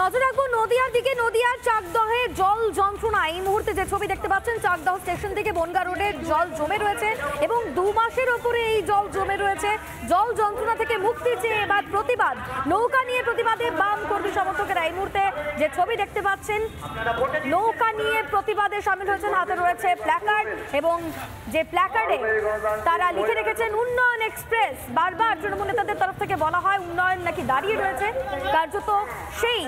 নজর রাখবো নদিয়ার দিকে। নদিয়ার চাকদহে জল যন্ত্রণা। এই মুহূর্তে যে ছবি দেখতে পাচ্ছেন, চাকদহ স্টেশন থেকে বনগা রোডের জল জমে রয়েছে এবং 2 মাসের ওপরে এই জল জমে রয়েছে। জল যন্ত্রণা থেকে মুক্তি চেয়ে এবার প্রতিবাদ, নৌকা নিয়ে প্রতিবাদে বাম কর্মী সমর্থকেরা। এই মুহূর্তে যে ছবি দেখতে পাচ্ছেন, নৌকা নিয়ে প্রতিবাদে সামিল হয়েছেন। হাতে রয়েছে প্ল্যাকার্ড এবং যে প্ল্যাকার্ডে তারা লিখে রেখেছেন উন্নয়ন এক্সপ্রেস। বারবার তৃণমূল নেতাদের তরফ থেকে বলা হয় উন্নয়ন নাকি দাঁড়িয়ে রয়েছে। কার্যত সেই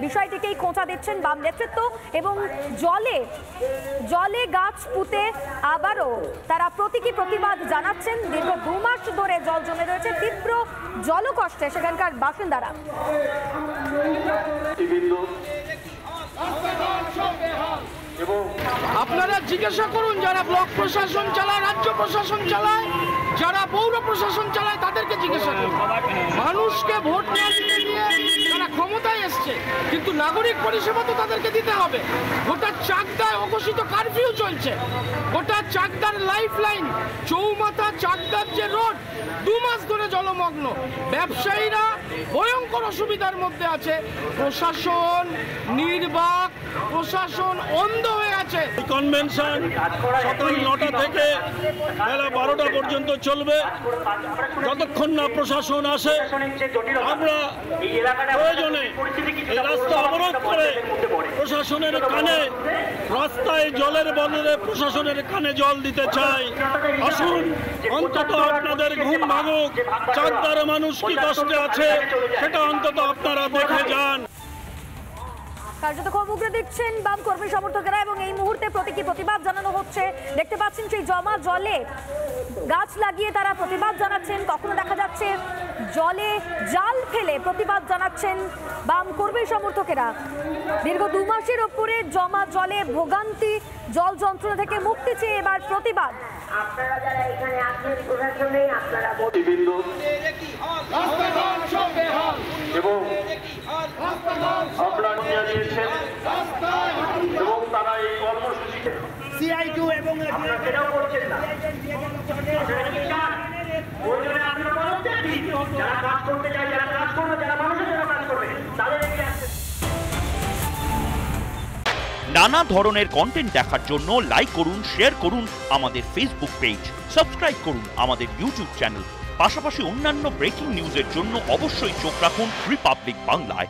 বিষয়টিকেই খোঁচা দিচ্ছেন বাম নেতৃত্ব এবং জলে গাছ পুঁতে আবারও তারা প্রতীকী প্রতিবাদ জানাচ্ছেন। দীর্ঘ 2 মাস ধরে জল জমে রয়েছে, তীব্র জলকষ্টে সেখানকার বাসিন্দারা। আপনারা জিজ্ঞাসা করুন যারা ব্লক প্রশাসন চালায়, রাজ্য প্রশাসন চালায়, যারা পৌর প্রশাসন চালায়, তাদেরকে জিজ্ঞাসা করুন। মানুষকে ভোট না দিতে দিয়ে তারা ক্ষমতায় এসছে, কিন্তু নাগরিক পরিষেবা তো তাদেরকে দিতে হবে। গোটা চাকদায় অঘোষিত কারফিউ চলছে, গোটা চাকদার লাইফ লাইন চৌমাথা চাকদার যে রোড 2 মাস ধরে জলমগ্ন। ব্যবসায়ীরা ভয়ঙ্কর অসুবিধার মধ্যে আছে। প্রশাসন নির্বাক, প্রশাসন অন্ধ হয়ে আছে। কনভেনশন সকাল 9টা থেকে বেলা 12টা পর্যন্ত চলবে, যতক্ষণ না প্রশাসন আসে। আমরা প্রয়োজনে এই রাস্তা অবরোধ করে প্রশাসনের কানে, রাস্তায় জলের বদলে প্রশাসনের কানে জল দিতে চাই। আসুন, অন্তত আপনাদের ঘুম ভাঙুক। চাকদার মানুষ কি কষ্টে আছে সেটা অন্তত আপনারা দেখে যান। কার্যত ক্ষোভ উগরে দিচ্ছেন বাম কর্মী সমর্থকেরা এবং এই মুহূর্তে প্রতীকী প্রতিবাদ জানানো হচ্ছে। দেখতে পাচ্ছেন সেই জমা জলে গাছ লাগিয়ে তারা প্রতিবাদ জানাচ্ছেন। কখনো দেখা যাচ্ছে জলে জাল ফেলে প্রতিবাদ জানাচ্ছেন বাম কর্মী সমর্থকেরা। দীর্ঘ 2 মাসের ওপরে জমা জলে ভোগান্তি, জল যন্ত্রণা থেকে মুক্তি চেয়ে এবার প্রতিবাদ। আপনারা যারা এখানে আছেন প্রশাসনে, আপনারা এবং আপনারা নিয়ে দিয়েছেন এবং তারা এই কর্মসূচিতে CI2 এবং আপনারা কেনাও করছেন না। যারা কাজ করতে চায়, যারা কাজ করবে, যারা মানুষের জন্য কাজ করবে, তাদের এগিয়ে আসছে। নানা ধরনের কন্টেন্ট দেখার জন্য লাইক করুন, শেয়ার করুন আমাদের ফেসবুক পেজ, সাবস্ক্রাইব করুন আমাদের ইউটিউব চ্যানেল। পাশাপাশি অন্যান্য ব্রেকিং নিউজের জন্য অবশ্যই চোখ রাখুন রিপাবলিক বাংলায়।